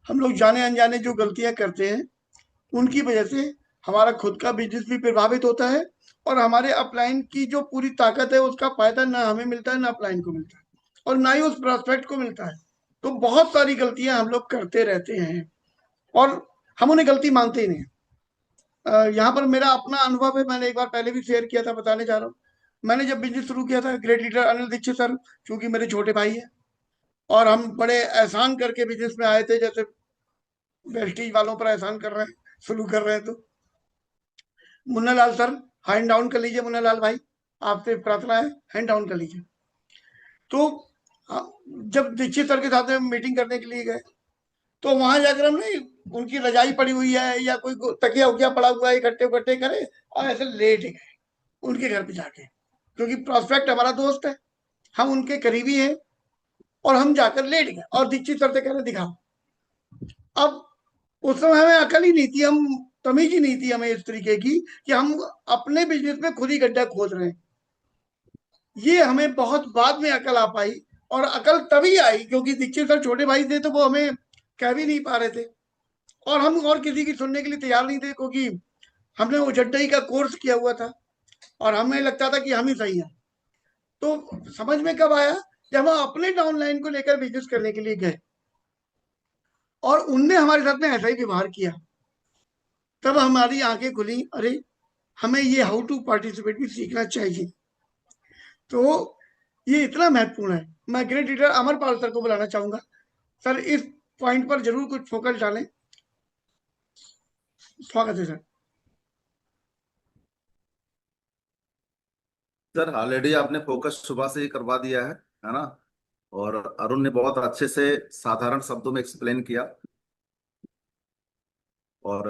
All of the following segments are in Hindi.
हम लोग जाने अनजाने जो गलतियां करते हैं उनकी वजह से हमारा खुद का बिजनेस भी प्रभावित होता है, और हमारे अपलाइन की जो पूरी ताकत है उसका फायदा ना हमें मिलता है ना अपलाइन को मिलता है, और ना ही उस प्रोस्पेक्ट को मिलता है। तो बहुत सारी गलतियां हम लोग करते रहते हैं, और हम उन्हें गलती मानते ही नहीं। यहाँ पर मेरा अपना अनुभव है, मैंने एक बार पहले भी शेयर किया था, बताने जा रहा हूँ। मैंने जब बिजनेस शुरू किया था, great leader Anil Dikshit sir चूंकि मेरे छोटे भाई हैं, और हम बड़े एहसान करके बिजनेस में आए थे, जैसे वेस्टीज वालों पर एहसान कर रहे हैं, शुरू कर रहे हैं। तो Munna Lal sir, hand down कर लीजिए। मुन्ना लाल भाई, आपसे प्रार्थना है, हैंड डाउन कर लीजिए। तो अ, जब दीक्षित सर के साथ में मीटिंग करने के लिए गए, तो वहां जाकर हमने उनकी रजाई पड़ी हुई है या कोई तकिया उकिया पड़ा हुआ है, इकट्ठे उकट्ठे करे और ऐसे लेट गए उनके घर पे जाके, क्योंकि प्रोस्पेक्ट हमारा दोस्त है, हम उनके करीबी हैं, और हम जाकर लेट गए और दीक्षित सर से कह रहे दिखाओ। अब उस समय हमें अकल ही नहीं थी, हम तमीज ही नहीं थी हमें इस तरीके की कि हम अपने बिजनेस में खुद ही गड्ढा खोद रहे हैं। ये हमें बहुत बाद में अकल आ पाई, और अकल तभी आई क्योंकि दीक्षित सर छोटे भाई थे, तो वो हमें कह भी नहीं पा रहे थे, और हम और किसी की सुनने के लिए तैयार नहीं थे, क्योंकि हमने वो जड्डई का कोर्स किया हुआ था, और हमें लगता था कि हम ही सही हैं। तो समझ में कब आया, जब हम अपने डाउनलाइन को लेकर बिजनेस करने के लिए गए और उनने हमारे साथ में ऐसा ही व्यवहार किया, तब हमारी आंखें खुली, अरे हमें ये हाउ टू पार्टिसिपेट भी सीखना चाहिए। तो ये इतना महत्वपूर्ण है। मैं ग्रेट लीडर अमरपाल सर को बुलाना चाहूंगा। सर, इस पॉइंट पर जरूर कुछ फोकस डालें। स्वागत है सर। सर ऑलरेडी आपने फोकस सुबह से ही करवा दिया है ना। और अरुण ने बहुत अच्छे से साधारण शब्दों में एक्सप्लेन किया। और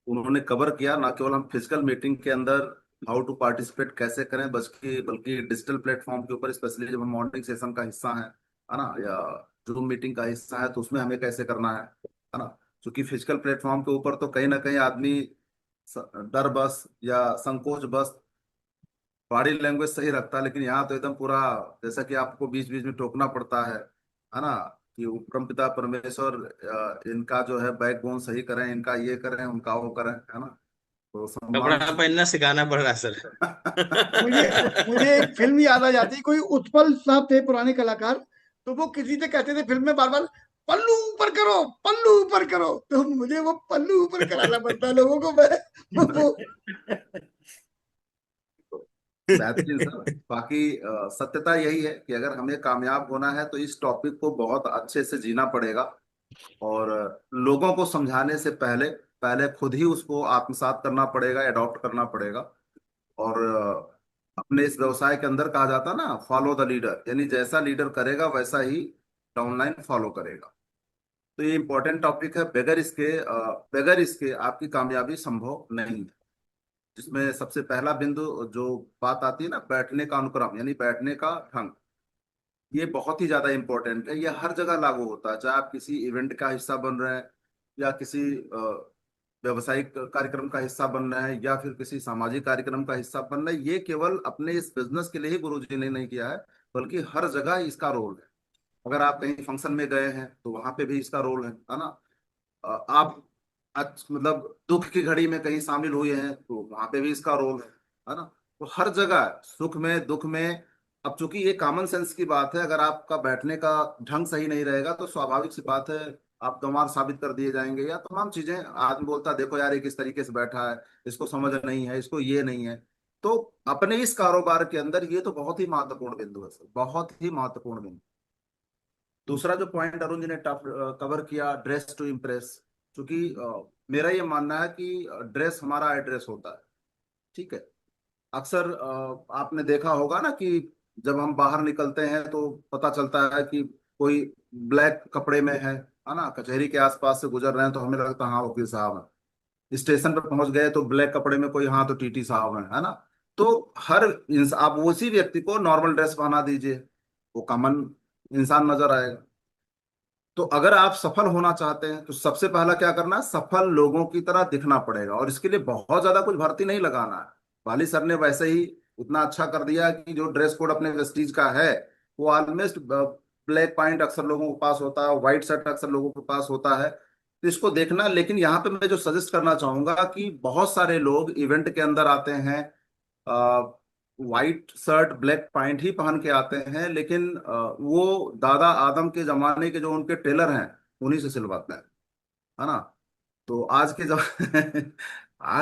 उन्होंने कवर किया ना केवल हम फिजिकल मीटिंग के अंदर हाउ टू पार्टिसिपेट कैसे करें, बल्कि बल्कि डिजिटल प्लेटफॉर्म के ऊपर स्पेशली जब हम मॉर्निंग सेशन का हिस्सा है ना, या जूम मीटिंग का हिस्सा है तो उसमें हमें कैसे करना है ना। क्योंकि फिजिकल प्लेटफॉर्म के ऊपर तो कहीं ना कहीं आदमी डर बस या संकोच बस बॉडी लैंग्वेज सही रखता है, लेकिन यहाँ तो एकदम पूरा जैसा कि आपको बीच बीच में टोकना पड़ता है ना, कि वो परमपिता परमेश्वर इनका जो है बैकबोन सही करें, इनका ये करें, उनका वो करें, है ना। तो कपड़ा सम्मान पहनना सिखाना पड़ रहा है सर। मुझे मुझे एक फिल्म याद आ जाती है, कोई उत्पल साहब थे पुराने कलाकार, तो वो किसी से कहते थे फिल्म में बार बार, पल्लू ऊपर करो, पल्लू ऊपर करो, तो मुझे वो पल्लू ऊपर कराना पड़ता है लोगों को। मैं वो बेहतरीन सर। बाकी सत्यता यही है कि अगर हमें कामयाब होना है तो इस टॉपिक को बहुत अच्छे से जीना पड़ेगा। और लोगों को समझाने से पहले पहले खुद ही उसको आत्मसात करना पड़ेगा, अडॉप्ट करना पड़ेगा। और अपने इस व्यवसाय के अंदर कहा जाता है ना, फॉलो द लीडर, यानी जैसा लीडर करेगा वैसा ही डाउनलाइन फॉलो करेगा। तो ये इंपॉर्टेंट टॉपिक है। बगैर इसके आपकी कामयाबी संभव नहीं है। जिसमें सबसे पहला बिंदु जो बात आती है ना, बैठने का अनुक्रम यानी बैठने का ढंग, ये बहुत ही ज्यादा इंपॉर्टेंट है। ये हर जगह लागू होता है, चाहे आप किसी इवेंट का हिस्सा बन रहे हैं या किसी व्यवसायिक कार्यक्रम का हिस्सा बन रहे हैं या फिर किसी सामाजिक कार्यक्रम का हिस्सा बन रहे हैं। ये केवल अपने इस बिजनेस के लिए ही गुरुजी ने नहीं किया है, बल्कि हर जगह इसका रोल है। अगर आप कहीं फंक्शन में गए हैं तो वहां पे भी इसका रोल है ना। आप मतलब दुख की घड़ी में कहीं शामिल हुए हैं तो वहां पे भी इसका रोल है ना। तो हर जगह सुख में दुख में, अब चूंकि ये कॉमन सेंस की बात है, अगर आपका बैठने का ढंग सही नहीं रहेगा तो स्वाभाविक सी बात है आप गंवार साबित कर दिए जाएंगे, या तमाम चीजें आदमी बोलता है देखो यार ये किस तरीके से बैठा है, इसको समझ नहीं है, इसको ये नहीं है। तो अपने इस कारोबार के अंदर ये तो बहुत ही महत्वपूर्ण बिंदु है सर, बहुत ही महत्वपूर्ण बिंदु। दूसरा जो पॉइंट अरुण जी ने कवर किया, ड्रेस टू इम्प्रेस। क्योंकि मेरा ये मानना है कि ड्रेस हमारा एड्रेस होता है। ठीक है। अक्सर आपने देखा होगा ना कि जब हम बाहर निकलते हैं तो पता चलता है कि कोई ब्लैक कपड़े में है ना, कचहरी के आसपास से गुजर रहे हैं तो हमें लगता है हाँ वकील साहब है। स्टेशन पर पहुंच गए तो ब्लैक कपड़े में कोई, हाँ तो टीटी साहब है ना। तो हर आप उसी व्यक्ति को नॉर्मल ड्रेस पहना दीजिए, वो कॉमन इंसान नजर आएगा। तो अगर आप सफल होना चाहते हैं तो सबसे पहला क्या करना है, सफल लोगों की तरह दिखना पड़ेगा। और इसके लिए बहुत ज्यादा कुछ भर्ती नहीं लगाना है। वाली सर ने वैसे ही उतना अच्छा कर दिया कि जो ड्रेस कोड अपने वेस्टीज का है वो ऑलमोस्ट ब्लैक पैंट अक्सर लोगों के पास होता है, व्हाइट शर्ट अक्सर लोगों के पास होता है। तो इसको देखना। लेकिन यहाँ पे मैं जो सजेस्ट करना चाहूंगा कि बहुत सारे लोग इवेंट के अंदर आते हैं, वाइट शर्ट ब्लैक पैंट ही पहन के आते हैं, लेकिन वो दादा आदम के जमाने के जो उनके टेलर हैं उन्हीं से सिलवाते हैं, है ना। तो आज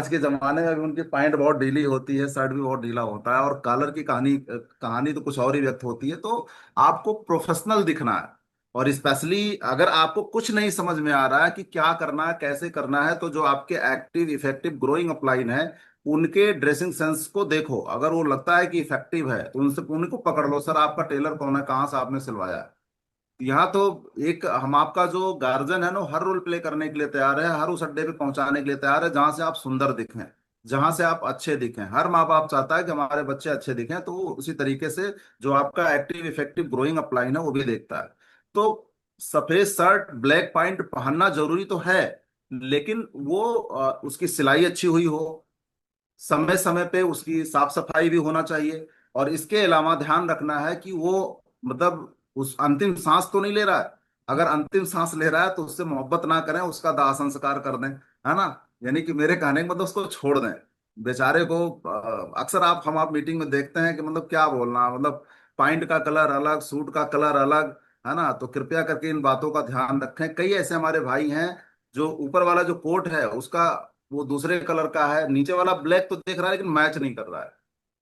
के जमाने में भी उनकी पैंट बहुत ढीली होती है, शर्ट भी बहुत ढीला होता है, और कॉलर की कहानी कहानी तो कुछ और ही व्यक्त होती है। तो आपको प्रोफेशनल दिखना है, और स्पेशली अगर आपको कुछ नहीं समझ में आ रहा है कि क्या करना है कैसे करना है, तो जो आपके एक्टिव इफेक्टिव ग्रोइंग अपलाइन है उनके ड्रेसिंग सेंस को देखो। अगर वो लगता है कि इफेक्टिव है तो उनसे उनको पकड़ लो, सर आपका टेलर कौन है, कहाँ से आपने सिलवाया है। यहाँ तो एक हम आपका जो गार्जियन है ना, हर रोल प्ले करने के लिए तैयार है, हर उस अड्डे पे पहुंचाने के लिए तैयार है जहां से आप सुंदर दिखें, जहां से आप अच्छे दिखें। हर माँ बाप चाहता है कि हमारे बच्चे अच्छे दिखें, तो वो उसी तरीके से जो आपका एक्टिव इफेक्टिव ग्रोइंग अपलाइन है वो भी देखता है। तो सफेद शर्ट ब्लैक पैंट पहनना जरूरी तो है, लेकिन वो उसकी सिलाई अच्छी हुई हो, समय समय पे उसकी साफ सफाई भी होना चाहिए। और इसके अलावा ध्यान रखना है कि वो मतलब उस अंतिम सांस तो नहीं ले रहा है। अगर अंतिम सांस ले रहा है तो उससे मोहब्बत ना करें, उसका दाह संस्कार कर दें, है ना। यानी कि मेरे कहने का मतलब उसको छोड़ दें बेचारे को। अक्सर हम आप मीटिंग में देखते हैं कि मतलब क्या बोलना, मतलब पैंट का कलर अलग, सूट का कलर अलग, है ना। तो कृपया करके इन बातों का ध्यान रखें। कई ऐसे हमारे भाई हैं जो ऊपर वाला जो कोट है उसका वो दूसरे कलर का है, नीचे वाला ब्लैक तो देख रहा है लेकिन मैच नहीं कर रहा है।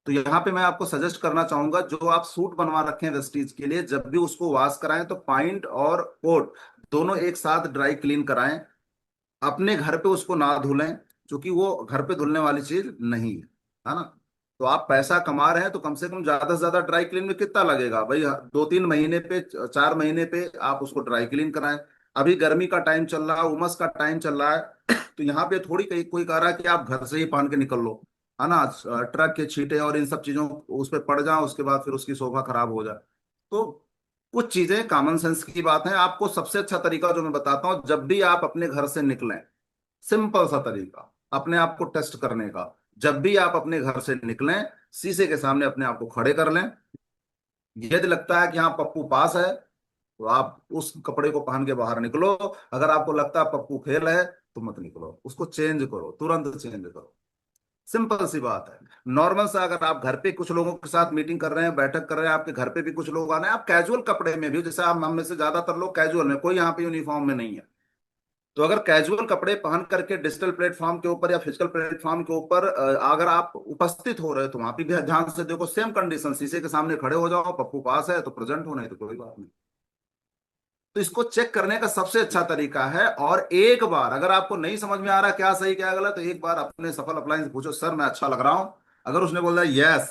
तो यहाँ पे मैं आपको सजेस्ट करना चाहूंगा, जो आप सूट बनवा रखे हैं वेस्टीज के लिए, जब भी उसको वॉश कराएं तो पैंट और कोट दोनों एक साथ ड्राई क्लीन कराएं। अपने घर पे उसको ना धुलें, क्योंकि वो घर पे धुलने वाली चीज नहीं है ना। तो आप पैसा कमा रहे हैं तो कम से कम ज्यादा से ज्यादा ड्राई क्लीन में कितना लगेगा भाई, 2-3 महीने पे 4 महीने पे आप उसको ड्राई क्लीन कराएं। अभी गर्मी का टाइम चल रहा है, उमस का टाइम चल रहा है, तो यहाँ पे थोड़ी कोई कह रहा है कि आप घर से ही पहन के निकल लो, है ना। ट्रक के छींटे और इन सब चीजों उस पर पड़ जाए, उसके बाद फिर उसकी शोभा खराब हो जाए। तो कुछ चीजें कॉमन सेंस की बात है। आपको सबसे अच्छा तरीका जो मैं बताता हूँ, जब भी आप अपने घर से निकलें, सिंपल सा तरीका अपने आप को टेस्ट करने का, जब भी आप अपने घर से निकलें शीशे के सामने अपने आप को खड़े कर लें। यदि लगता है कि हाँ पप्पू पास है तो आप उस कपड़े को पहन के बाहर निकलो। अगर आपको लगता है पप्पू फेल है तो मत निकलो, उसको चेंज करो, तुरंत चेंज करो। सिंपल सी बात है। नॉर्मल सा अगर आप घर पे कुछ लोगों के साथ मीटिंग कर रहे हैं, बैठक कर रहे हैं, आपके घर पे भी कुछ लोग आने हैं, आप कैजुअल कपड़े में भी, जैसे आप हम में से ज्यादातर लोग कैजुअल में, कोई यहाँ पे यूनिफॉर्म में नहीं है, तो अगर कैजुअल कपड़े पहन करके डिजिटल प्लेटफॉर्म के ऊपर या फिजिकल प्लेटफॉर्म के ऊपर अगर आप उपस्थित हो रहे हो तो वहां पे भी ध्यान से देखो, सेम कंडीशन, शीशे के सामने खड़े हो जाओ, पप्पू पास है तो प्रेजेंट हो, नहीं तो कोई बात नहीं। तो इसको चेक करने का सबसे अच्छा तरीका है। और एक बार अगर आपको नहीं समझ में आ रहा क्या सही क्या गलत, तो एक बार अपने सफल अपलाइन से पूछो, सर मैं अच्छा लग रहा हूं। अगर उसने बोला यस,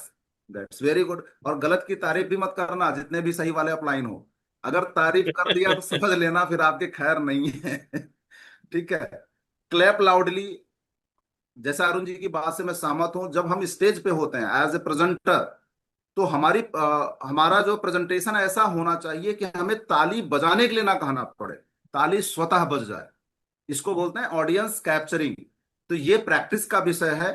दैट्स वेरी गुड। और गलत की तारीफ भी मत करना, जितने भी सही वाले अपलाइन हो, अगर तारीफ कर दिया तो समझ लेना फिर आपके खैर नहीं है। ठीक है। क्लैप लाउडली, जैसा अरुण जी की बात से मैं सहमत हूं, जब हम स्टेज पे होते हैं एज ए प्रेजेंटर, तो हमारा जो प्रेजेंटेशन ऐसा होना चाहिए कि हमें ताली बजाने के लिए ना कहना पड़े, ताली स्वतः बज जाए। इसको बोलते हैं ऑडियंस कैप्चरिंग। तो ये प्रैक्टिस का विषय है,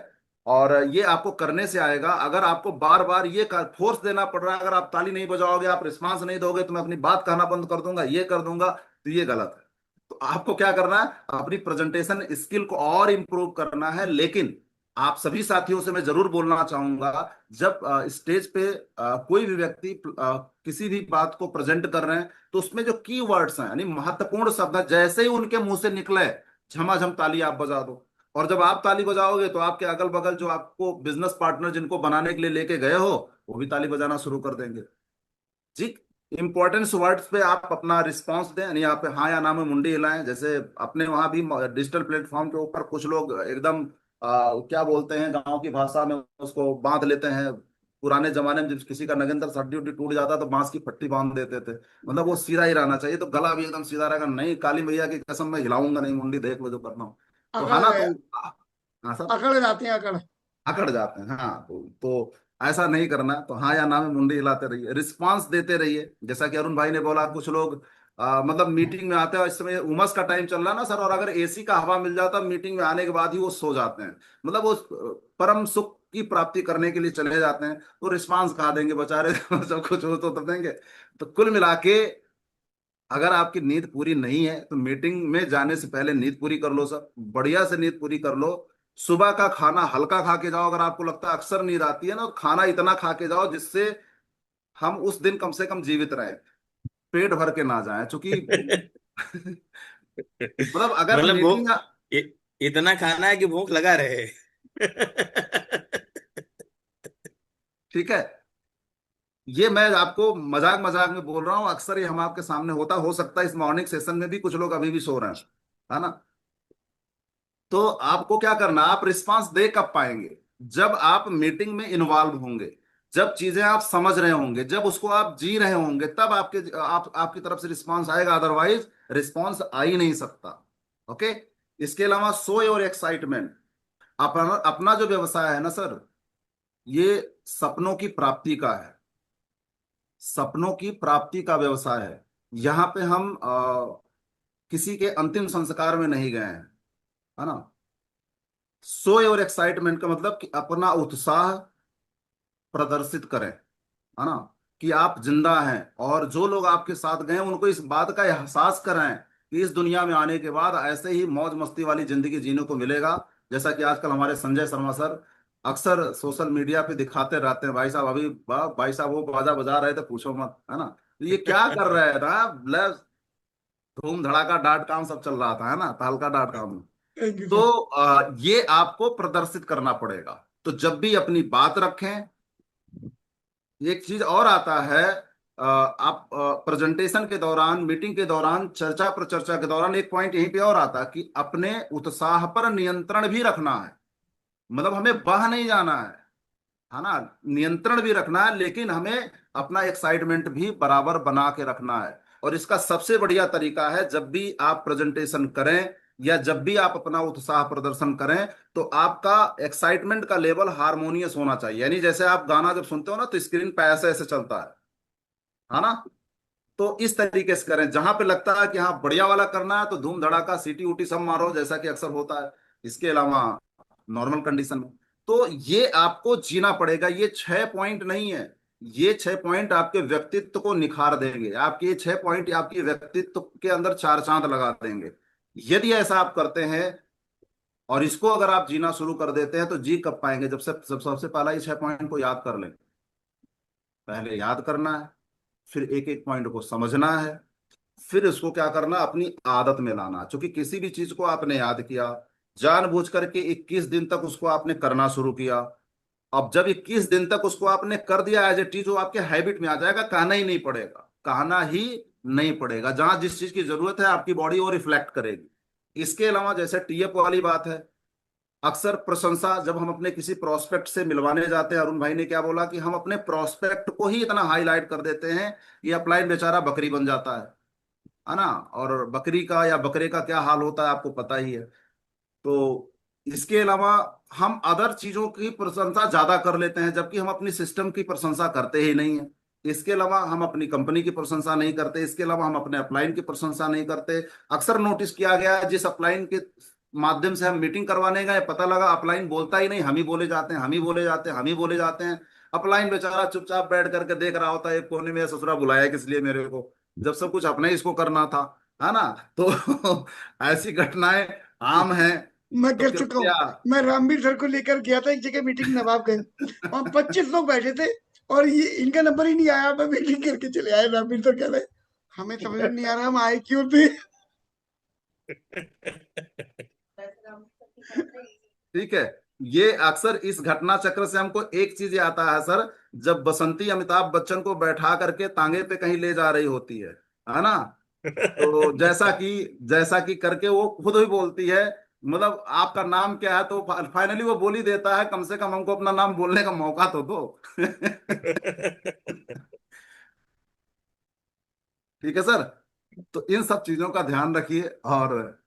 और ये आपको करने से आएगा। अगर आपको बार बार ये फोर्स देना पड़ रहा है, अगर आप ताली नहीं बजाओगे, आप रिस्पांस नहीं दोगे, तो मैं अपनी बात कहना बंद कर दूंगा, ये कर दूंगा, तो ये गलत है। तो आपको क्या करना है, अपनी प्रेजेंटेशन स्किल को और इंप्रूव करना है। लेकिन आप सभी साथियों से मैं जरूर बोलना चाहूंगा, जब स्टेज पे कोई भी व्यक्ति किसी भी बात को प्रेजेंट कर रहे हैं, तो उसमें जो की वर्ड्स हैं यानी महत्वपूर्ण शब्द हैं, जैसे ही उनके मुंह से निकले झमाझम ताली आप बजा दो। और जब आप ताली बजाओगे तो आपके अगल बगल जो आपको बिजनेस पार्टनर जिनको बनाने के लिए लेके गए हो, वो भी ताली बजाना शुरू कर देंगे जी। इंपॉर्टेंस वर्ड्स पे आप अपना रिस्पांस दें, यानी आप हाँ या ना में मुंडी हिलाएं। जैसे अपने वहां भी डिजिटल प्लेटफॉर्म के ऊपर कुछ लोग एकदम क्या बोलते हैं गांव की भाषा में, उसको बांध लेते हैं। पुराने जमाने में जब किसी का नगेंद्र हड्डी उड्डी टूट जाता तो बांस की पट्टी बांध देते थे, मतलब वो सीधा ही रहना चाहिए, तो गला भी एकदम सीधा रहेगा। नहीं, काली मैया की कसम मैं हिलाऊंगा नहीं मुंडी, देख लो जो करना हो। तो अकड़ है ना, गए, तो हाँ सर, अकड़ जाते हैं अकड़। अकड़ जाते हैं। हाँ, तो ऐसा नहीं करना। तो हाँ या ना में मुंडी हिलाते रहिए, रिस्पांस देते रहिए। जैसा कि अरुण भाई ने बोला, कुछ लोग मतलब मीटिंग में आते हैं, इस समय उमस का टाइम चल रहा है ना सर, और अगर एसी का हवा मिल जाता मीटिंग में आने के बाद ही वो सो जाते हैं, मतलब वो परम सुख की प्राप्ति करने के लिए चले जाते हैं। तो रिस्पांस कहा देंगे बेचारे, सब कुछ हो तो तब देंगे। तो कुल मिला के अगर आपकी नींद पूरी नहीं है तो मीटिंग में जाने से पहले नींद पूरी कर लो सर, बढ़िया से नींद पूरी कर लो। सुबह का खाना हल्का खा के जाओ, अगर आपको लगता है अक्सर नींद आती है ना, तो खाना इतना खा के जाओ जिससे हम उस दिन कम से कम जीवित रहें, पेट भर के ना जाएं, क्योंकि मतलब अगर मतलब मीटिंग, भूख, इतना खाना है कि भूख लगा रहे। ठीक है, ये मैं आपको मजाक मजाक में बोल रहा हूँ, अक्सर ये हम आपके सामने होता, हो सकता है इस मॉर्निंग सेशन में भी कुछ लोग अभी भी सो रहे हैं, है ना। तो आपको क्या करना, आप रिस्पांस दे कब पाएंगे, जब आप मीटिंग में इन्वॉल्व होंगे, जब चीजें आप समझ रहे होंगे, जब उसको आप जी रहे होंगे, तब आपकी तरफ से रिस्पांस आएगा, अदरवाइज रिस्पांस आ ही नहीं सकता। ओके। इसके अलावा सो योर एक्साइटमेंट, अपना अपना जो व्यवसाय है ना सर, ये सपनों की प्राप्ति का है, सपनों की प्राप्ति का व्यवसाय है। यहाँ पे हम किसी के अंतिम संस्कार में नहीं गए हैं, है ना। सो योर एक्साइटमेंट का मतलब कि अपना उत्साह प्रदर्शित करें, है ना, कि आप जिंदा हैं, और जो लोग आपके साथ गए उनको इस बात का एहसास कराएं कि इस दुनिया में आने के बाद ऐसे ही मौज मस्ती वाली जिंदगी जीने को मिलेगा, जैसा कि आजकल हमारे संजय शर्मा सर अक्सर सोशल मीडिया पे दिखाते रहते हैं। भाई साहब अभी भाई साहब वो बाजा बजा रहे थे, पूछो मत, है ना। तो ये क्या कर रहे थे, धूम धड़ाका डॉट कॉम सब चल रहा था, है ना, तहलका डॉट कॉम। थैंक यू तो सर। ये आपको प्रदर्शित करना पड़ेगा। तो जब भी अपनी बात रखें, एक चीज और आता है, आप प्रेजेंटेशन के दौरान, मीटिंग के दौरान, चर्चा प्रचर्चा के दौरान एक पॉइंट यहीं पे और आता है कि अपने उत्साह पर नियंत्रण भी रखना है। मतलब हमें बह नहीं जाना है ना, नियंत्रण भी रखना है, लेकिन हमें अपना एक्साइटमेंट भी बराबर बना के रखना है। और इसका सबसे बढ़िया तरीका है, जब भी आप प्रेजेंटेशन करें या जब भी आप अपना उत्साह प्रदर्शन करें, तो आपका एक्साइटमेंट का लेवल हारमोनियस होना चाहिए। यानी जैसे आप गाना जब सुनते हो ना, तो स्क्रीन पे ऐसे ऐसे चलता है ना। तो इस तरीके से करें, जहां पे लगता है कि हाँ बढ़िया वाला करना है तो धूम धड़ाका सीटी उटी सब मारो, जैसा कि अक्सर होता है। इसके अलावा नॉर्मल कंडीशन में, तो ये आपको जीना पड़ेगा। ये 6 पॉइंट नहीं है, ये 6 पॉइंट आपके व्यक्तित्व को निखार देंगे, आपके ये 6 पॉइंट आपके व्यक्तित्व के अंदर चार चांद लगा देंगे। यदि ऐसा आप करते हैं और इसको अगर आप जीना शुरू कर देते हैं, तो जी कब पाएंगे, जब सबसे पहला ये 6 पॉइंट को याद कर लें। पहले याद करना है, फिर एक एक पॉइंट को समझना है, फिर इसको क्या करना, अपनी आदत में लाना। क्योंकि किसी भी चीज को आपने याद किया, जानबूझ करके 21 दिन तक उसको आपने करना शुरू किया, अब जब 21 दिन तक उसको आपने कर दिया एज ए टीज, वो आपके हैबिट में आ जाएगा, कहना ही नहीं पड़ेगा, कहना ही नहीं पड़ेगा। जहां जिस चीज की जरूरत है आपकी बॉडी वो रिफ्लेक्ट करेगी। इसके अलावा जैसे टीएफ वाली बात है, अक्सर प्रशंसा जब हम अपने किसी प्रोस्पेक्ट से मिलवाने जाते हैं, अरुण भाई ने क्या बोला कि हम अपने प्रोस्पेक्ट को ही इतना हाईलाइट कर देते हैं, ये अपलाइन बेचारा बकरी बन जाता है ना। और बकरी का या बकरे का क्या हाल होता है आपको पता ही है। तो इसके अलावा हम अदर चीजों की प्रशंसा ज्यादा कर लेते हैं, जबकि हम अपनी सिस्टम की प्रशंसा करते ही नहीं है। इसके अलावा हम अपनी कंपनी की प्रशंसा नहीं करते, इसके अलावा हम अपने अपलाइन की प्रशंसा नहीं करते। अक्सर नोटिस किया गया है, जिस अपलाइन के माध्यम से हम मीटिंग करवाने गए, पता लगा अपलाइन बोलता ही नहीं, हम ही बोले जाते हैं, हम ही बोले जाते हैं, हम ही बोले जाते हैं। अपलाइन बेचारा चुपचाप बैठ करके देख रहा होता है एक कोने में, ससुरा बुलाया किस लिए मेरे को, जब सब कुछ अपने ही इसको करना था, है ना। तो ऐसी घटनाएं आम हैं। मैं तो कर चुका हूँ। कृपया मैं रामवीर सर को लेकर गया था एक जगह मीटिंग, नवाबगंज। वहाँ 25 लोग बैठे थे और ये इनका नंबर ही नहीं आया। मैं मीटिंग करके चले आए। रामवीर सर कह रहे हमें समझ में नहीं आ रहा हम आए क्यों थे। ठीक है, ये अक्सर इस घटना चक्र से हमको एक चीज आता है सर, जब बसंती अमिताभ बच्चन को बैठा करके तांगे पे कहीं ले जा रही होती है ना। तो जैसा कि करके वो खुद ही बोलती है, मतलब आपका नाम क्या है, तो फाइनली वो बोल ही देता है, कम से कम हमको अपना नाम बोलने का मौका तो दो। ठीक है सर। तो इन सब चीजों का ध्यान रखिए, और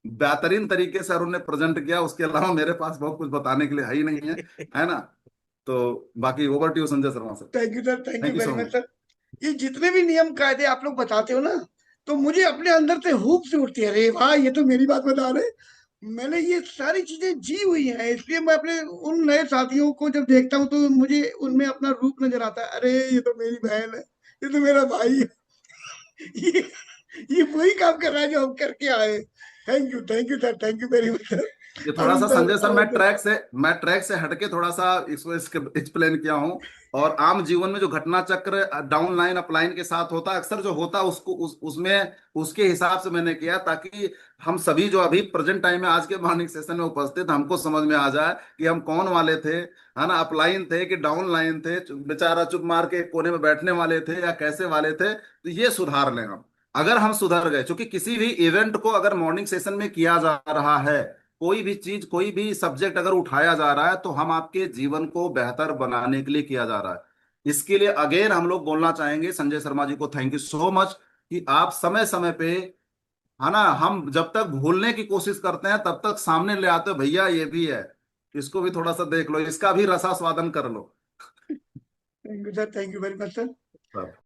बेहतरीन तरीके से अरुण ने प्रेजेंट किया, उसके अलावा मेरे पास बहुत कुछ बताने के लिए है ही नहीं है ना। तो बाकी over to you Sanjay Sharma sir. Thank you sir, thank you thank you very so much much. Sir. ये जितने भी नियम कायदे आप लोग बताते हो ना, तो मुझे अपने अंदर से हुक से उठती है, अरे वाह ये तो मेरी बात बता रहे। मैंने ये सारी चीजें जी हुई हैं, इसलिए मैं अपने उन नए साथियों को जब देखता हूँ तो मुझे उनमें अपना रूप नजर आता है। अरे ये तो मेरी बहन है, ये तो मेरा भाई है। ये ये वही काम कर रहा है जो हम करके आए। Thank you sir, thank you very much sir. ये थोड़ा अभी सा सर संजय सर मैं ट्रैक से हटके थोड़ा सा इसको एक्सप्लेन किया हूँ। और आम जीवन में जो घटना चक्र डाउन लाइन अपलाइन के साथ होता है, अक्सर जो होता है उसको उसमें उसके हिसाब से मैंने किया, ताकि हम सभी जो अभी प्रेजेंट टाइम में आज के मॉर्निंग सेशन में उपस्थित, हमको समझ में आ जाए कि हम कौन वाले थे, है ना, अपलाइन थे कि डाउन लाइन थे, बेचारा चुप मार के कोने में बैठने वाले थे या कैसे वाले थे। तो ये सुधार लें हम। अगर हम सुधर गए, क्योंकि किसी भी इवेंट को अगर मॉर्निंग सेशन में किया जा रहा है, कोई भी चीज कोई भी सब्जेक्ट अगर उठाया जा रहा है, तो हम आपके जीवन को बेहतर बनाने के लिए किया जा रहा है। इसके लिए अगेन हम लोग बोलना चाहेंगे संजय शर्मा जी को थैंक यू सो मच कि आप समय समय पे, है ना, हम जब तक भूलने की कोशिश करते हैं तब तक सामने ले आते हो, भैया ये भी है, इसको भी थोड़ा सा देख लो, इसका भी रसास्वादन कर लो। Thank you sir, thank you very much sir.